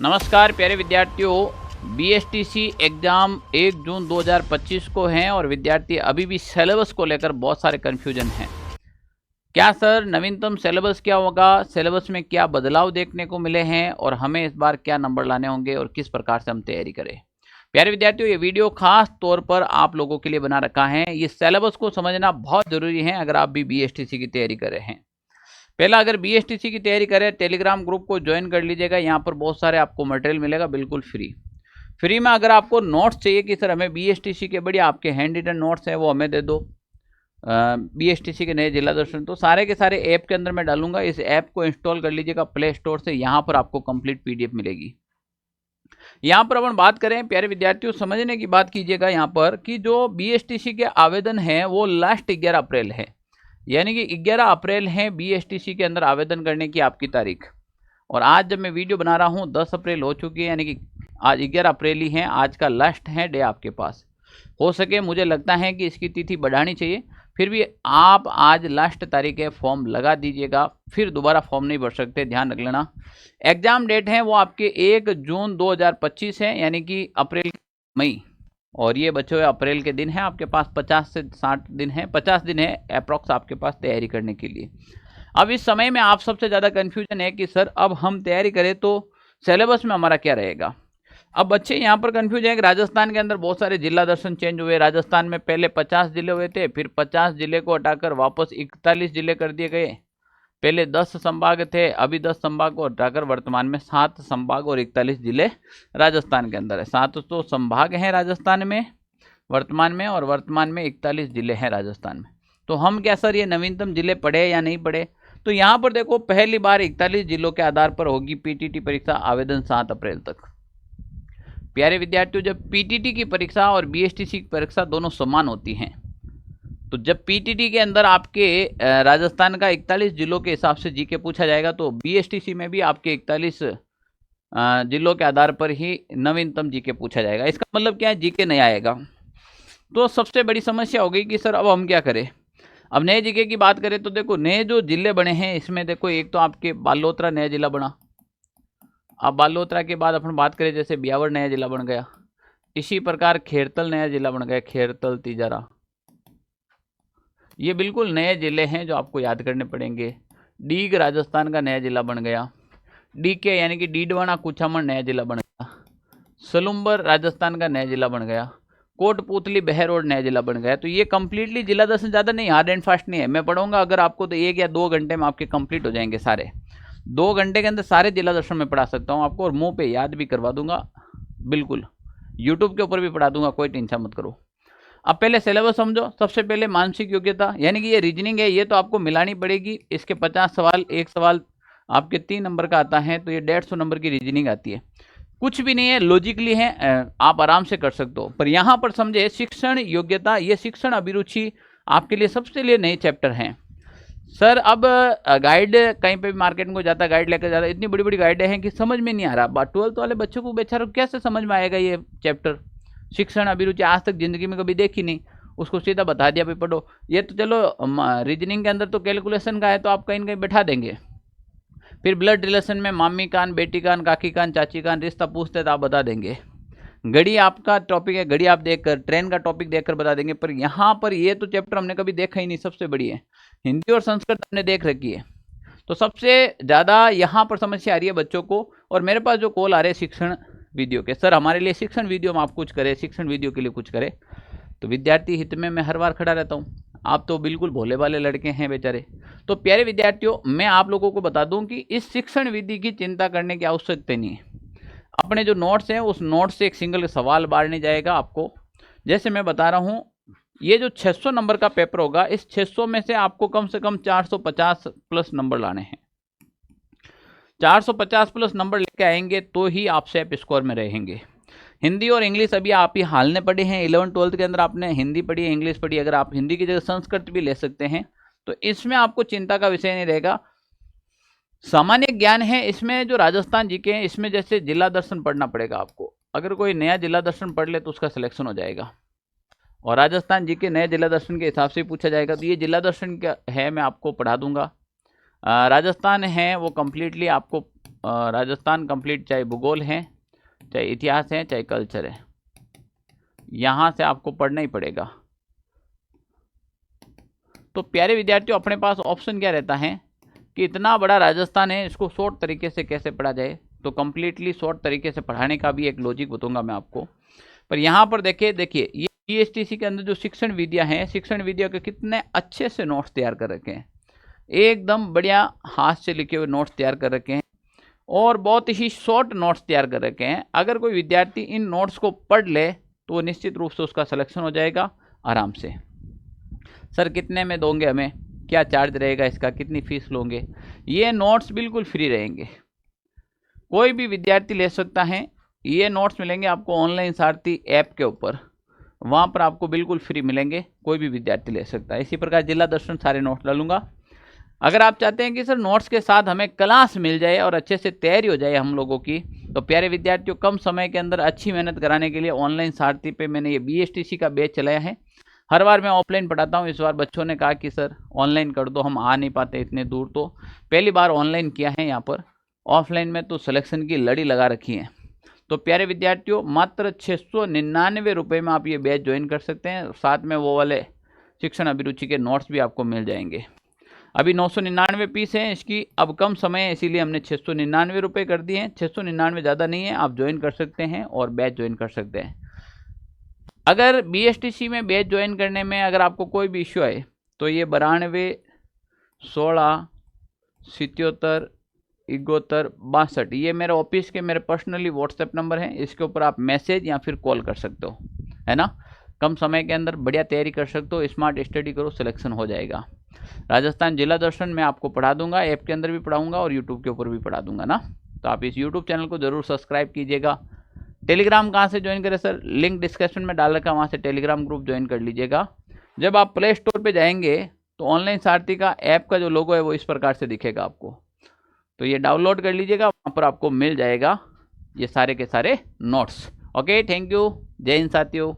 नमस्कार प्यारे विद्यार्थियों, बीएसटीसी एग्ज़ाम 1 जून 2025 को हैं और विद्यार्थी अभी भी सिलेबस को लेकर बहुत सारे कन्फ्यूजन हैं। क्या सर नवीनतम सिलेबस क्या होगा, सिलेबस में क्या बदलाव देखने को मिले हैं और हमें इस बार क्या नंबर लाने होंगे और किस प्रकार से हम तैयारी करें। प्यारे विद्यार्थियों, ये वीडियो खास तौर पर आप लोगों के लिए बना रखा है। ये सिलेबस को समझना बहुत ज़रूरी है अगर आप भी बीएसटीसी की तैयारी कर रहे हैं। पहला, अगर बीएसटीसी की तैयारी करें टेलीग्राम ग्रुप को ज्वाइन कर लीजिएगा। यहाँ पर बहुत सारे आपको मटेरियल मिलेगा बिल्कुल फ्री में। अगर आपको नोट्स चाहिए कि सर हमें बीएसटीसी के बढ़िया आपके हैंड रिटन नोट्स हैं वो हमें दे दो, बीएसटीसी के नए जिला दर्शन, तो सारे के सारे ऐप के अंदर मैं डालूंगा। इस ऐप को इंस्टॉल कर लीजिएगा प्ले स्टोर से। यहाँ पर आपको कंप्लीट पीडीएफ मिलेगी। यहाँ पर अपन बात करें प्यारे विद्यार्थियों, समझने की बात कीजिएगा यहाँ पर कि जो बीएसटीसी के आवेदन हैं वो लास्ट 11 अप्रैल है, यानी कि 11 अप्रैल है बीएसटीसी के अंदर आवेदन करने की आपकी तारीख। और आज जब मैं वीडियो बना रहा हूँ 10 अप्रैल हो चुकी है, यानी कि आज 11 अप्रैल ही है। आज का लास्ट है डे आपके पास। हो सके मुझे लगता है कि इसकी तिथि बढ़ानी चाहिए, फिर भी आप आज लास्ट तारीख है, फॉर्म लगा दीजिएगा, फिर दोबारा फॉर्म नहीं भर सकते, ध्यान रख लेना। एग्जाम डेट है वो आपके 1 जून 2025 है, यानी कि अप्रैल मई, और ये बच्चों अप्रैल के दिन है आपके पास। 50 से 60 दिन है, 50 दिन है अप्रॉक्स आपके पास तैयारी करने के लिए। अब इस समय में आप सबसे ज़्यादा कन्फ्यूजन है कि सर अब हम तैयारी करें तो सिलेबस में हमारा क्या रहेगा। अब बच्चे यहाँ पर कन्फ्यूज है कि राजस्थान के अंदर बहुत सारे जिला दर्शन चेंज हुए। राजस्थान में पहले 50 जिले हुए थे, फिर 50 जिले को हटाकर वापस 41 जिले कर दिए गए। पहले 10 संभाग थे, अभी 10 संभाग को हटाकर वर्तमान में 7 संभाग और 41 जिले राजस्थान के अंदर है। 7 तो संभाग हैं राजस्थान में वर्तमान में, और वर्तमान में 41 जिले हैं राजस्थान में। तो हम क्या सर ये नवीनतम जिले पढ़े या नहीं पढ़े? तो यहाँ पर देखो, पहली बार 41 जिलों के आधार पर होगी पीटीटी परीक्षा, आवेदन 7 अप्रैल तक। प्यारे विद्यार्थियों, जब पीटीटी की परीक्षा और बीएसटीसी की परीक्षा दोनों समान होती हैं, तो जब पीटीटी के अंदर आपके राजस्थान का 41 जिलों के हिसाब से जीके पूछा जाएगा, तो बीएसटीसी में भी आपके 41 जिलों के आधार पर ही नवीनतम जीके पूछा जाएगा। इसका मतलब क्या है, जीके नहीं आएगा। तो सबसे बड़ी समस्या हो गई कि सर अब हम क्या करें। अब नए जीके की बात करें तो देखो, नए जो जिले बने हैं इसमें देखो, एक तो आपके बालोतरा नया जिला बना। अब बालोतरा के बाद अपन बात करें जैसे ब्यावर नया जिला बन गया, इसी प्रकार खेरतल नया जिला बन गया, खेरतल तिजारा, ये बिल्कुल नए जिले हैं जो आपको याद करने पड़ेंगे। डीग राजस्थान का नया जिला बन गया, डीके यानी कि डीडवाना कुचामन नया जिला बन गया, सलुम्बर राजस्थान का नया जिला बन गया, कोटपुतली बहरोड नया जिला बन गया। तो ये कंप्लीटली जिला दर्शन ज़्यादा नहीं, हार्ड एंड फास्ट नहीं है। मैं पढ़ाऊंगा अगर आपको तो 1 या 2 घंटे में आपके कंप्लीट हो जाएंगे सारे। 2 घंटे के अंदर सारे जिला दर्शन में पढ़ा सकता हूँ आपको, और मुंह पे याद भी करवा दूंगा बिल्कुल। यूट्यूब के ऊपर भी पढ़ा दूंगा, कोई टेंशन मत करो। अब पहले सिलेबस समझो। सबसे पहले मानसिक योग्यता, यानी कि ये रीजनिंग है, ये तो आपको मिलानी पड़ेगी। इसके 50 सवाल, एक सवाल आपके 3 नंबर का आता है, तो ये 150 नंबर की रीजनिंग आती है। कुछ भी नहीं है, लॉजिकली है, आप आराम से कर सकते हो। पर यहाँ पर समझे शिक्षण योग्यता, ये शिक्षण अभिरुचि आपके लिए सबसे लिए नए चैप्टर हैं। सर अब गाइड कहीं पे भी मार्केट में जाता है, गाइड लेकर जाता है, इतनी बड़ी बड़ी गाइडें हैं कि समझ में नहीं आ रहा। 12th वाले बच्चों को बेचारों कैसे समझ में आएगा ये चैप्टर। शिक्षण अभिरुचि आज तक जिंदगी में कभी देखी नहीं, उसको सीधा बता दिया भाई पढ़ो। ये तो चलो रीजनिंग के अंदर तो कैलकुलेशन का है, तो आप कहीं ना कहीं बैठा देंगे। फिर ब्लड रिलेशन में मामी कान, बेटी कान, काकी कान, चाची कान, रिश्ता पूछते तो आप बता देंगे। घड़ी आपका टॉपिक है, घड़ी आप देखकर, ट्रेन का टॉपिक देखकर बता देंगे। पर यहाँ पर ये तो चैप्टर हमने कभी देखा ही नहीं, सबसे बड़ी है। हिंदी और संस्कृत हमने देख रखी है, तो सबसे ज़्यादा यहाँ पर समस्या आ रही है बच्चों को। और मेरे पास जो कॉल आ रहे हैं शिक्षण वीडियो के, सर हमारे लिए शिक्षण वीडियो में आप कुछ करें, शिक्षण वीडियो के लिए कुछ करें। तो विद्यार्थी हित में मैं हर बार खड़ा रहता हूँ। आप तो बिल्कुल भोले वाले लड़के हैं बेचारे। तो प्यारे विद्यार्थियों, मैं आप लोगों को बता दूं कि इस शिक्षण विधि की चिंता करने की आवश्यकता नहीं है। अपने जो नोट्स हैं उस नोट्स से एक सिंगल सवाल बाहर नहीं जाएगा आपको। जैसे मैं बता रहा हूँ, ये जो 600 नंबर का पेपर होगा, इस 600 में से आपको कम से कम 450 प्लस नंबर लाने हैं। 450 प्लस नंबर लेके आएंगे तो ही आप सेफ स्कोर में रहेंगे। हिंदी और इंग्लिश अभी आप ही हालने पढ़े हैं। 11th-12th के अंदर आपने हिंदी पढ़ी है, इंग्लिश पढ़ी। अगर आप हिंदी की जगह संस्कृत भी ले सकते हैं, तो इसमें आपको चिंता का विषय नहीं रहेगा। सामान्य ज्ञान है इसमें, जो राजस्थान जीके हैं इसमें जैसे जिला दर्शन पढ़ना पड़ेगा आपको। अगर कोई नया जिला दर्शन पढ़ ले तो उसका सिलेक्शन हो जाएगा, और राजस्थान जीके नए जिला दर्शन के हिसाब से पूछा जाएगा। तो ये जिला दर्शन क्या है मैं आपको पढ़ा दूंगा। राजस्थान है वो कम्प्लीटली आपको राजस्थान कंप्लीट, चाहे भूगोल है, चाहे इतिहास है, चाहे कल्चर है, यहाँ से आपको पढ़ना ही पड़ेगा। तो प्यारे विद्यार्थियों, अपने पास ऑप्शन क्या रहता है कि इतना बड़ा राजस्थान है, इसको शॉर्ट तरीके से कैसे पढ़ा जाए। तो कम्प्लीटली शॉर्ट तरीके से पढ़ाने का भी एक लॉजिक बताऊंगा मैं आपको। पर यहाँ पर देखिए ये बीएसटीसी के अंदर जो शिक्षण विद्या है, शिक्षण विद्या के कितने अच्छे से नोट्स तैयार कर रखे हैं, एकदम बढ़िया हाथ से लिखे हुए नोट्स तैयार कर रखे हैं और बहुत ही शॉर्ट नोट्स तैयार कर रखे हैं। अगर कोई विद्यार्थी इन नोट्स को पढ़ ले तो वो निश्चित रूप से उसका सिलेक्शन हो जाएगा आराम से। सर कितने में दोगे हमें, क्या चार्ज रहेगा इसका, कितनी फीस लोगे? ये नोट्स बिल्कुल फ्री रहेंगे, कोई भी विद्यार्थी ले सकता है। ये नोट्स मिलेंगे आपको ऑनलाइन सारथी ऐप के ऊपर, वहाँ पर आपको बिल्कुल फ्री मिलेंगे, कोई भी विद्यार्थी ले सकता है। इसी प्रकार जिला दर्शन सारे नोट्स डालूंगा। अगर आप चाहते हैं कि सर नोट्स के साथ हमें क्लास मिल जाए और अच्छे से तैयारी हो जाए हम लोगों की, तो प्यारे विद्यार्थियों, कम समय के अंदर अच्छी मेहनत कराने के लिए ऑनलाइन सारथी पे मैंने ये बीएसटीसी का बैच चलाया है। हर बार मैं ऑफलाइन पढ़ाता हूँ, इस बार बच्चों ने कहा कि सर ऑनलाइन कर दो, हम आ नहीं पाते इतने दूर, तो पहली बार ऑनलाइन किया है यहाँ पर। ऑफलाइन में तो सिलेक्शन की लड़ी लगा रखी है। तो प्यारे विद्यार्थियों, मात्र 699 रुपये में आप ये बैच ज्वाइन कर सकते हैं। साथ में वो वाले शिक्षण अभिरुचि के नोट्स भी आपको मिल जाएंगे। अभी 999 पीस हैं इसकी, अब कम समय है इसीलिए हमने 699 रुपये कर दिए हैं। 699 ज़्यादा नहीं है, आप ज्वाइन कर सकते हैं और बैच ज्वाइन कर सकते हैं। अगर बीएसटीसी में बैच ज्वाइन करने में अगर आपको कोई भी इश्यू आए तो ये 92 16 77 71 62 ये मेरे ऑफिस के मेरे पर्सनली व्हाट्सएप नंबर हैं। इसके ऊपर आप मैसेज या फिर कॉल कर सकते हो, है ना। कम समय के अंदर बढ़िया तैयारी कर सकते हो, स्मार्ट स्टडी करो, सिलेक्शन हो जाएगा। राजस्थान जिला दर्शन मैं आपको पढ़ा दूंगा, ऐप के अंदर भी पढ़ाऊंगा और यूट्यूब के ऊपर भी पढ़ा दूंगा ना। तो आप इस यूट्यूब चैनल को जरूर सब्सक्राइब कीजिएगा। टेलीग्राम कहाँ से ज्वाइन करें सर, लिंक डिस्क्रिप्शन में डाल रखा है, वहाँ से टेलीग्राम ग्रुप ज्वाइन कर लीजिएगा। जब आप प्ले स्टोर पर जाएंगे तो ऑनलाइन सारथी का ऐप का जो लोगो है वो इस प्रकार से दिखेगा आपको, तो ये डाउनलोड कर लीजिएगा, वहाँ पर आपको मिल जाएगा ये सारे के सारे नोट्स। ओके, थैंक यू, जय हिंद साथियों।